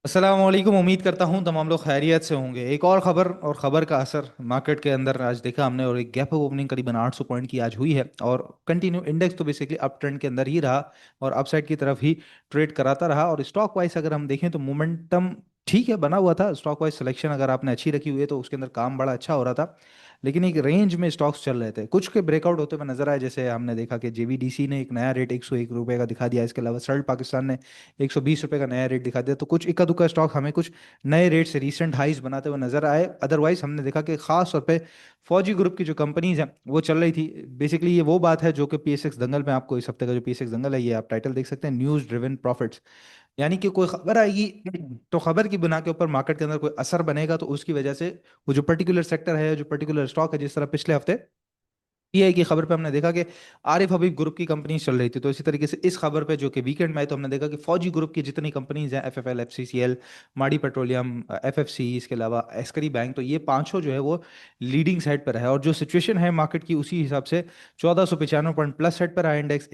अस्सलाम वालेकुम। उम्मीद करता हूँ तमाम लोग खैरियत से होंगे। एक और खबर और खबर का असर मार्केट के अंदर आज देखा हमने, और एक गैप अप ओपनिंग करीबन 800 पॉइंट की आज हुई है, और कंटिन्यू इंडेक्स तो बेसिकली अप ट्रेंड के अंदर ही रहा और अपसाइड की तरफ ही ट्रेड कराता रहा। और स्टॉक वाइज अगर हम देखें तो मोमेंटम ठीक है, बना हुआ था। स्टॉक वाइज सिलेक्शन अगर आपने अच्छी रखी हुई है तो उसके अंदर काम बड़ा अच्छा हो रहा था, लेकिन एक रेंज में स्टॉक्स चल रहे थे। कुछ के ब्रेकआउट होते हुए नजर आए, जैसे हमने देखा कि जेवीडीसी ने एक नया रेट 101 रुपये का दिखा दिया। इसके अलावा सर्ल पाकिस्तान ने 120 रुपये का नया रेट दिखा दिया। तो कुछ इक्का दुक्का स्टॉक हमें कुछ नए रेट से रीसेंट हाइस बनाते हुए नजर आए। अदरवाइज हमने देखा कि खास तौर पे फौजी ग्रुप की जो कंपनीज हैं वो चल रही थी। बेसिकली ये वो बात है जो कि पीएसएक्स दंगल में, आपको इस हफ्ते का जो पीएसएक्स दंगल है, ये आप टाइटल देख सकते हैं, न्यूज ड्रिवन प्रॉफिट्स। यानी कि कोई खबर आएगी तो खबर की बिना के ऊपर मार्केट के अंदर कोई असर बनेगा, तो उसकी वजह से वो जो पर्टिकुलर सेक्टर है, जो पर्टिकुलर स्टॉक है, जिस तरह पिछले हफ्ते पीआई की खबर पे हमने देखा कि आरिफ हबीब ग्रुप की कंपनी चल रही थी, तो इसी तरीके से इस खबर पे जो कि वीकेंड में आई, तो हमने देखा कि फौजी ग्रुप की जितनी कंपनीज हैं, एफएफएल, एफसीसीएल, माड़ी पेट्रोलियम, एफएफसी, इसके अलावा एस्करी बैंक, तो ये पांचों जो है वो लीडिंग साइड पर है। और जो सिचुएशन है मार्केट की, उसी हिसाब से 1495 पॉइंट प्लस साइड पर आया इंडेक्स।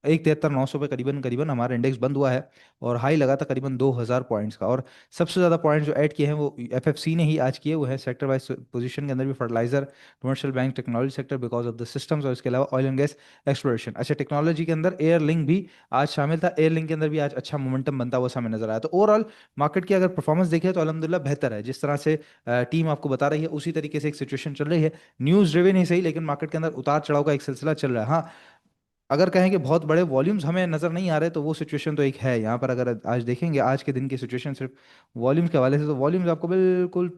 173,900 पे करीबन करीबन हमारा इंडेक्स बंद हुआ है, और हाई लगा था करीबन 2000 पॉइंट्स का। और सबसे ज़्यादा पॉइंट जो ऐड किए हैं वो एफएफसी ने ही आज किए हुए हैं। सेक्टर वाइज पोजीशन के अंदर भी fertiliser, commercial bank, technology sector because of the systems, और इसके अलावा ऑयल एंड गैस एक्सप्लोरेशन। अच्छा, टेक्नोलॉजी के अंदर एयर लिंक भी आज शामिल था। एयर लिंक के अंदर भी आज अच्छा मोमेंटम बनता हुआ सामने नजर आया। तो ओवरऑल मार्केट की अगर परफॉर्मेंस देखें तो अल्हम्दुलिल्लाह बेहतर है। जिस तरह से टीम आपको बता रही है उसी तरीके से एक सिचुएशन चल रही है। न्यूज ड्रिवन ही सही, लेकिन मार्केट के अंदर उतार चढ़ाव का एक सिलसिला चल रहा है। हाँ, अगर कहें कि बहुत बड़े वॉल्यूम्स हमें नजर नहीं आ रहे, तो वो सिचुएशन तो एक है यहाँ पर। अगर आज देखेंगे आज के दिन की सिचुएशन सिर्फ वॉल्यूम्स के हवाले से, तो वॉल्यूम्स आपको बिल्कुल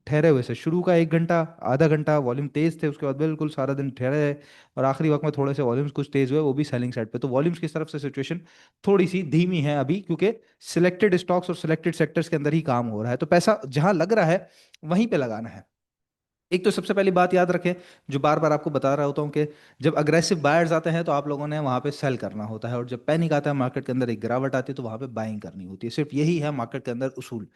ठहरे हुए से, शुरू का 1 घंटा आधा घंटा वॉल्यूम तेज थे, उसके बाद बिल्कुल सारा दिन ठहरे रहे, और आखिरी वक्त में थोड़े से वॉल्यूम्स कुछ तेज हुए, वो भी सेलिंग साइड पे। तो वॉल्यूम्स की तरफ से सिचुएशन थोड़ी सी धीमी है अभी, क्योंकि सिलेक्टेड स्टॉक्स और सिलेक्टेड सेक्टर्स के अंदर ही काम हो रहा है। तो पैसा जहां लग रहा है वहीं पे लगाना है। एक तो सबसे पहली बात याद रखें, जो बार बार आपको बता रहा होता हूँ, कि जब अग्रेसिव बायर्स आते हैं तो आप लोगों ने वहां पे सेल करना होता है, और जब पैनिक आता है मार्केट के अंदर, एक गिरावट आती है, तो वहां पे बाइंग करनी होती है। सिर्फ यही है मार्केट के अंदर उसूल।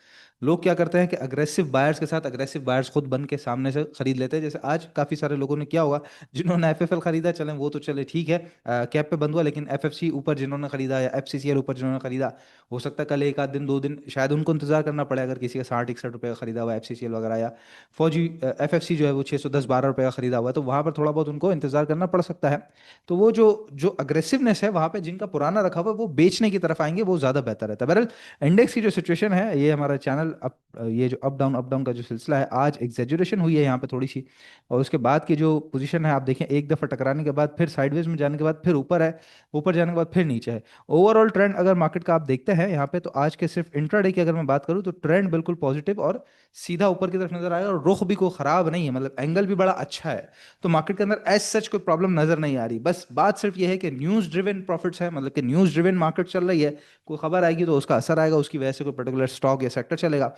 लोग क्या करते हैं कि अग्रेसिव बायर्स के साथ अग्रेसिव बायर्स खुद बन के सामने से खरीद लेते हैं। जैसे आज काफी सारे लोगों ने किया होगा, जिन्होंने एफएफएल खरीदा, चले वो तो चले ठीक है, कैप पे बंद हुआ, लेकिन एफएफसी ऊपर जिन्होंने खरीदा या एफसीसीएल ऊपर जिन्होंने खरीदा, हो सकता है कल एक आध दिन दो दिन शायद उनको इंतजार करना पड़े। अगर किसी का 60-61 रुपये का खरीदा हुआ एफसीसीएल वगैरह, या फौजी एफएफसी जो है वो 610-12 रुपये का खरीदा हुआ है, तो वहां पर थोड़ा बहुत उनको इंतजार करना पड़ सकता है। तो वो जो जो अग्रेसिवनेस है वहां पे, जिनका पुराना रखा हुआ है वो बेचने की तरफ आएंगे, वो ज्यादा बेहतर रहता है। बहरहाल इंडेक्स की जो सिचुएशन है, ये हमारा चैनल अप, ये जो अप डाउन का जो सिलसिला है, आज एग्जेजुरेशन हुई है यहाँ पे थोड़ी सी, और उसके बाद की जो पोजीशन है आप देखें, एक दफा टकराने के बाद फिर साइडवेज में जाने के बाद फिर ऊपर है, ऊपर जाने के बाद फिर नीचे है। ओवरऑल ट्रेंड अगर मार्केट का आप देखते हैं यहाँ पे, तो आज के सिर्फ इंट्राडे की अगर मैं बात करूँ तो ट्रेंड बिल्कुल पॉजिटिव और सीधा ऊपर की तरफ नजर आएगा, और रुख भी कोई खराब नहीं है, मतलब एंगल भी बड़ा अच्छा है। तो मार्केट के अंदर एज सच कोई प्रॉब्लम नजर नहीं आ रही। बस बात सिर्फ ये है कि न्यूज ड्रिवन प्रॉफिट्स है, मतलब कि न्यूज ड्रिवन मार्केट चल रही है। कोई खबर आएगी तो उसका असर आएगा, उसकी वजह से कोई पर्टिकुलर स्टॉक या सेक्टर चलेगा।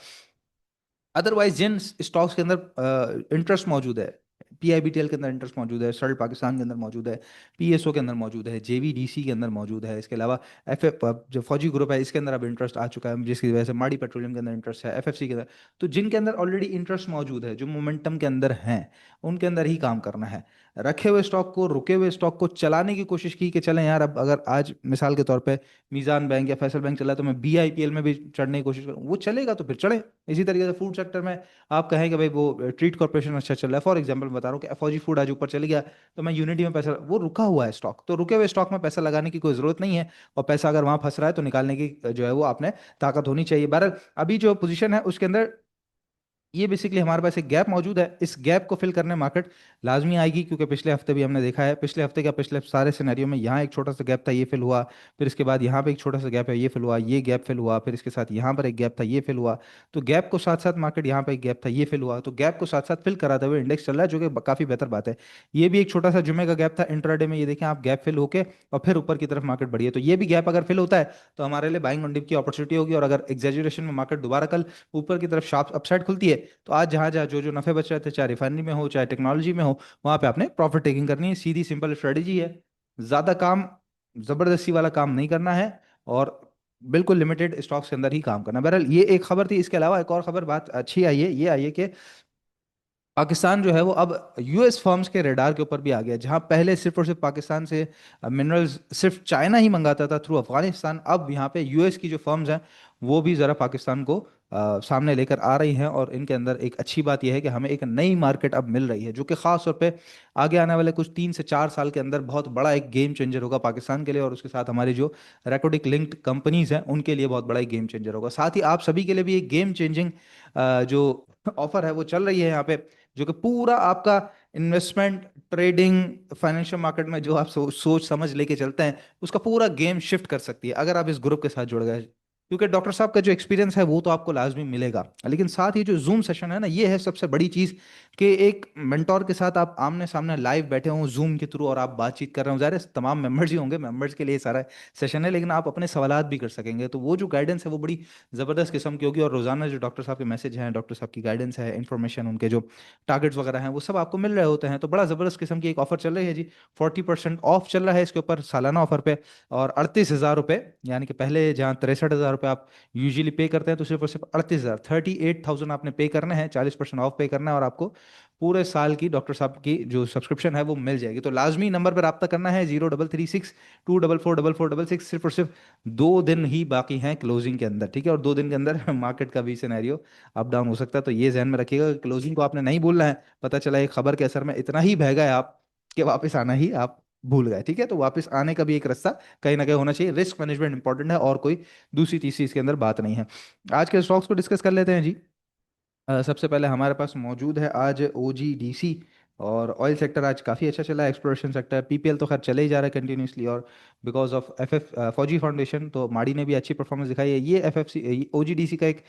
अदरवाइज जिन स्टॉक्स के अंदर इंटरेस्ट मौजूद है, पीआईबीटीएल के अंदर इंटरेस्ट मौजूद है, सर्ल पाकिस्तान के अंदर मौजूद है, पीएसओ के अंदर मौजूद है, जेवीडीसी के अंदर मौजूद है, इसके अलावा एफ जो फौजी ग्रुप है इसके अंदर अब इंटरेस्ट आ चुका है, जिसकी वजह से माड़ी पेट्रोलियम के अंदर इंटरेस्ट है, एफएफसी के अंदर। तो जिनके अंदर ऑलरेडी इंटरेस्ट मौजूद है, जो मोमेंटम के अंदर हैं, उनके अंदर ही काम करना है। रखे हुए स्टॉक को, रुके हुए स्टॉक को चलाने की कोशिश की कि चलें यार, अब अगर आज मिसाल के तौर पे मीज़ान बैंक या फैसल बैंक चला, तो मैं बीआईपीएल में भी चढ़ने की कोशिश करूँ, वो चलेगा तो फिर चढ़े। इसी तरीके से फूड सेक्टर में आप कहें कि भाई वो ट्रीट कॉर्पोरेशन अच्छा चल रहा है, फॉर एग्जांपल बता रहा हूँ कि फौजी फूड आज ऊपर चले गया, तो मैं यूनिटी में पैसा, वो रुका हुआ है स्टॉक, तो रुके हुए स्टॉक में पैसा लगाने की कोई जरूरत नहीं है। और पैसा अगर वहां फंस रहा है तो निकालने की जो है वो आपने ताकत होनी चाहिए। बहरहाल अभी जो पोजीशन है उसके अंदर ये बेसिकली हमारे पास एक गैप मौजूद है। इस गैप को फिल करने मार्केट लाजमी आएगी, क्योंकि पिछले हफ्ते भी हमने देखा है, पिछले हफ्ते क्या पिछले सारे सिनेरियो में, यहाँ एक छोटा सा गैप था ये फिल हुआ, फिर इसके बाद यहाँ पे एक छोटा सा गैप है ये फिल हुआ, ये गैप फिल हुआ, फिर इसके साथ यहाँ पर एक गैप था ये फिल हुआ। तो गैप को साथ साथ मार्केट, यहाँ पे एक गैप था ये फिल हुआ, तो गैप को साथ साथ फिल कराते हुए इंडेक्स चल रहा है, जो कि काफी बेहतर बात है। ये भी एक छोटा सा जुमे का गैप था इंट्राडे में, ये देखें आप, गैप फिल होके और फिर ऊपर की तरफ मार्केट बढ़ी है। तो ये भी गैप अगर फिल होता है तो हमारे लिए बाइंग ऑन डिप की अपॉर्चुनिटी होगी, और अगर एग्जेजरेशन में मार्केट दोबारा कल ऊपर की तरफ शार्प अपसाइड खुलती है, तो आज जहां जहां जो जो नफे बच रहे थे, चाहे रिफाइनरी में हो चाहे टेक्नोलॉजी में हो, वहां पे आपने प्रॉफिट टेकिंग करनी है। सीधी सिंपल स्ट्रेटेजी है। ज्यादा काम, जबरदस्ती वाला काम नहीं करना है, और बिल्कुल लिमिटेड स्टॉक्स के अंदर ही काम करना है। बहरहाल ये एक खबर थी। इसके अलावा एक और खबर बात अच्छी आई है, ये आई है कि पाकिस्तान जो है वो अब यूएस फर्म्स के रडार के ऊपर भी आ गया, जहां पहले सिर्फ और सिर्फ पाकिस्तान से मिनरल्स सिर्फ चाइना ही मंगाता था थ्रू अफगानिस्तान, अब यहाँ पे यूएस की जो फर्म्स हैं वो भी ज़रा पाकिस्तान को सामने लेकर आ रही हैं। और इनके अंदर एक अच्छी बात यह है कि हमें एक नई मार्केट अब मिल रही है, जो कि ख़ास तौर पे आगे आने वाले कुछ 3 से 4 साल के अंदर बहुत बड़ा एक गेम चेंजर होगा पाकिस्तान के लिए, और उसके साथ हमारी जो रैकोडिक लिंक्ड कंपनीज हैं उनके लिए बहुत बड़ा एक गेम चेंजर होगा। साथ ही आप सभी के लिए भी एक गेम चेंजिंग जो ऑफर है वो चल रही है यहाँ पे, जो कि पूरा आपका इन्वेस्टमेंट, ट्रेडिंग, फाइनेंशियल मार्केट में जो आप सोच समझ लेके चलते हैं उसका पूरा गेम शिफ्ट कर सकती है अगर आप इस ग्रुप के साथ जुड़ गए। क्योंकि डॉक्टर साहब का जो एक्सपीरियंस है वो तो आपको लाजमी मिलेगा, लेकिन साथ ही जो जूम सेशन है ना, ये है सबसे बड़ी चीज़, कि एक मेंटोर के साथ आप आमने सामने लाइव बैठे हों जूम के थ्रू और आप बातचीत कर रहे हो। ज़ाहिर है तमाम मेंबर्स ही होंगे, मेंबर्स के लिए सारा सेशन है, लेकिन आप अपने सवालात भी कर सकेंगे। तो वो जो गाइडेंस है वो बड़ी ज़बरदस्त किस्म की होगी, और रोज़ाना जो डॉक्टर साहब के मैसेज हैं, डॉक्टर साहब की गाइडेंस है, इन्फॉर्मेशन, उनके जो टारगेट्स वगैरह हैं वो सब आपको मिल रहे होते हैं। तो बड़ा ज़बरदस्त किस्म की एक ऑफर चल रही है जी। 40% ऑफ चल रहा है इसके ऊपर सालाना ऑफर पे, और 38,000 रुपये, यानी कि पहले जहाँ 63,000 रुपये आप यूजुअली पे करते हैं, तो सिर्फ और सिर्फ 38,000, 38,000 आपने पे करने हैं, 40% ऑफ पे करना है, और आपको पूरे साल की डॉक्टर साहब की जो सब्सक्रिप्शन है वो मिल जाएगी। तो लाजमी नंबर पर रब्ता करना है, 0336 244 4466। सिर्फ और सिर्फ 2 दिन ही बाकी हैं क्लोजिंग के अंदर, ठीक है, और 2 दिन के अंदर मार्केट का भी सिनेरियो अप डाउन हो सकता है। तो ये जहन में रखिएगा कि क्लोजिंग को आपने नहीं भूलना है। पता चला एक खबर के असर में इतना ही बह गए आप कि वापस आना ही आप भूल गए, ठीक है। तो वापस आने का भी एक रास्ता कहीं ना कहीं होना चाहिए। रिस्क मैनेजमेंट इंपॉर्टेंट है, और कोई दूसरी तीसरी इसके अंदर बात नहीं है। आज के स्टॉक्स को डिस्कस कर लेते हैं जी। सबसे पहले हमारे पास मौजूद है आज OGDC, और ऑयल सेक्टर आज काफ़ी अच्छा चला है। एक्सप्लोरेशन सेक्टर PPL तो खैर चले ही जा रहा है कंटिन्यूसली, और बिकॉज ऑफ FF फौजी फाउंडेशन तो माड़ी ने भी अच्छी परफॉर्मेंस दिखाई है। ये FFC OGDC का एक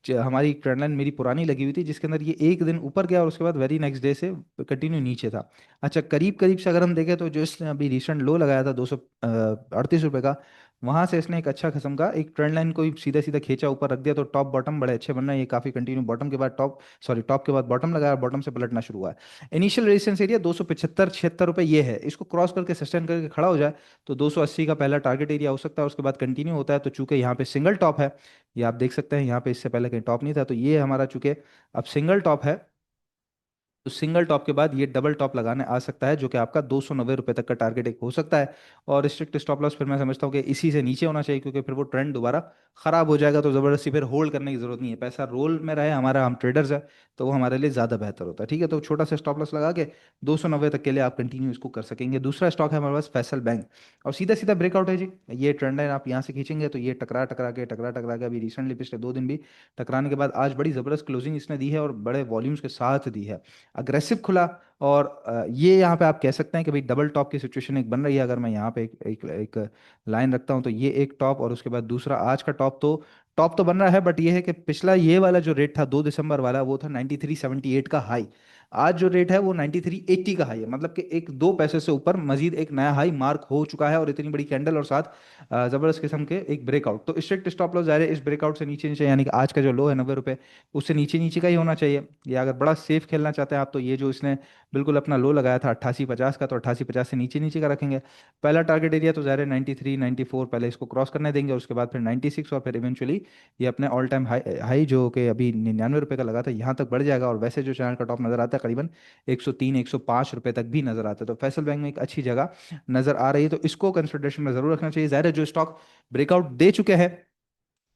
हमारी ट्रेंड लाइन मेरी पुरानी लगी हुई थी, जिसके अंदर ये एक दिन ऊपर गया और उसके बाद वेरी नेक्स्ट डे से कंटिन्यू नीचे था। अच्छा, करीब करीब से अगर हम देखें तो जो इसने अभी रिसेंट लो लगाया था 238 रुपये का, वहां से इसने एक अच्छा किस्म का एक ट्रेंड लाइन को ही सीधा सीधा खींचा ऊपर रख दिया। तो टॉप बॉटम बड़े अच्छे बन रहे हैं, ये काफी कंटिन्यू बॉटम के बाद टॉप, सॉरी टॉप के बाद बॉटम लगाया और बॉटम से पलटना शुरू हुआ है। इनिशियल रेजिस्टेंस एरिया 275-76 रुपये ये है, इसको क्रॉस करके सस्टेन करके खड़ा हो जाए तो 280 का पहला टारगेट एरिया हो सकता है, उसके बाद कंटिन्यू होता है। तो चूंकि यहाँ पे सिंगल टॉप है, ये आप देख सकते हैं, यहाँ पे इससे पहले कहीं टॉप नहीं था, तो ये हमारा चूंकि अब सिंगल टॉप है, तो सिंगल टॉप के बाद ये डबल टॉप लगाने आ सकता है, जो कि आपका 290 रुपये तक का टारगेट एक हो सकता है। और स्ट्रिक्ट स्टॉप लॉस फिर मैं समझता हूँ कि इसी से नीचे होना चाहिए, क्योंकि फिर वो ट्रेंड दोबारा खराब हो जाएगा, तो ज़बरदस्ती फिर होल्ड करने की जरूरत नहीं है। पैसा रोल में रहे हमारा, हम ट्रेडर्स है, तो वो हमारे लिए ज़्यादा बेहतर होता है, ठीक है। तो छोटा सा स्टॉप लॉस लगा के 290 तक के लिए आप कंटिन्यू इसको कर सकेंगे। दूसरा स्टॉक है हमारे पास फैसल बैंक, और सीधा सीधा ब्रेकआउट है जी। ये ट्रेंड है, आप यहाँ से खींचेंगे तो ये टकरा टकरा के अभी रिसेंटली पिछले 2 दिन भी टकराने के बाद आज बड़ी ज़बरदस्त क्लोजिंग इसने दी है, और बड़े वॉल्यूम्स के साथ दी है, अग्रेसिव खुला। और ये यहाँ पे आप कह सकते हैं कि भाई डबल टॉप की सिचुएशन एक बन रही है। अगर मैं यहाँ पे एक लाइन रखता हूँ, तो ये एक टॉप और उसके बाद दूसरा आज का टॉप तो बन रहा है, बट ये है कि पिछला ये वाला जो रेट था 2 दिसंबर वाला, वो था 93.78 का हाई। आज जो रेट है वो 93.80 का हाई है, मतलब कि एक 2 पैसे से ऊपर मजीद एक नया हाई मार्क हो चुका है, और इतनी बड़ी कैंडल और साथ जबरदस्त किस्म के एक ब्रेकआउट। तो स्ट्रिक्ट स्टॉप लॉस जाहिर है इस ब्रेकआउट से नीचे नीचे, यानी कि आज का जो लो है 90 रुपये, उससे नीचे नीचे का ही होना चाहिए। या अगर बड़ा सेफ खेलना चाहते हैं आप, तो ये जो इसने बिल्कुल अपना लो लगाया था 88.50 का, तो 88.50 से नीचे नीचे का रखेंगे। पहला टारगेट एरिया तो ज़ाहिर है 93-94 पहले इसको क्रॉस करने देंगे, और उसके बाद फिर 96, और फिर इवेंचुअली ये अपने ऑल टाइम हाई हाई जो कि अभी 99 रुपये का लगा था यहाँ तक बढ़ जाएगा। और वैसे जो चैनल का टॉप नज़र आता है करीबन 103-105 रुपये तक भी नज़र आता है। तो फैसल बैंक में एक अच्छी जगह नज़र आ रही है, तो इसको कंसिडरेशन में ज़रूर रखना चाहिए। ज़ाहिर है जो स्टॉक ब्रेकआउट दे चुके हैं,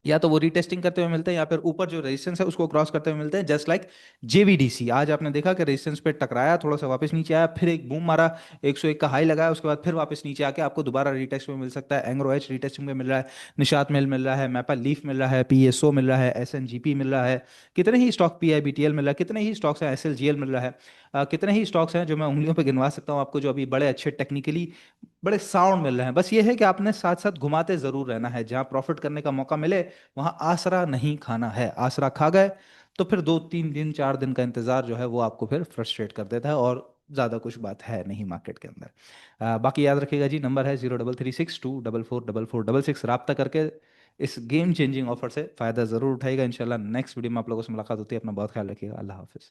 या तो वो रीटेस्टिंग करते हुए मिलते हैं, या फिर ऊपर जो रेजिस्टेंस है उसको क्रॉस करते हुए मिलते हैं, जस्ट लाइक JVDC। आज आपने देखा कि रेजिस्टेंस पे टकराया, थोड़ा सा वापस नीचे आया, फिर एक बूम मारा, 101 का हाई लगाया, उसके बाद फिर वापस नीचे आके आपको दोबारा रीटेस्ट में मिल सकता है। एंग्रो एच रीटेस्टिंग में मिल रहा है, निशात मेल मिल रहा है, मैपा लीफ मिल रहा है, PSO मिल रहा है, SNGP मिल रहा है, कितने ही स्टॉक PIBTL मिल रहा है, कितने ही स्टॉक्स हैं, SLGL मिल रहा है। कितने ही स्टॉक्स हैं जो मैं उंगलियों पर गिनवा सकता हूँ आपको, जो अभी बड़े अच्छे टेक्निकली बड़े साउंड मिल रहे हैं। बस ये है कि आपने साथ साथ घुमाते जरूर रहना है, जहां प्रॉफिट करने का मौका मिले वहां आसरा नहीं खाना है। आसरा खा गए तो फिर 2-3 दिन 4 दिन का इंतजार जो है वो आपको फिर फ्रस्ट्रेट कर देता है, और ज़्यादा कुछ बात है नहीं मार्केट के अंदर। बाकी याद रखिएगा जी, नंबर है 0336 244 4466। रब्ता करके इस गेम चेंजिंग ऑफर से फ़ायदा ज़रूर उठाएगा। इंशाल्लाह नेक्स्ट वीडियो में आप लोगों से मुलाकात होती है। अपना बहुत ख्याल रखिएगा। अल्लाह हाफिज़।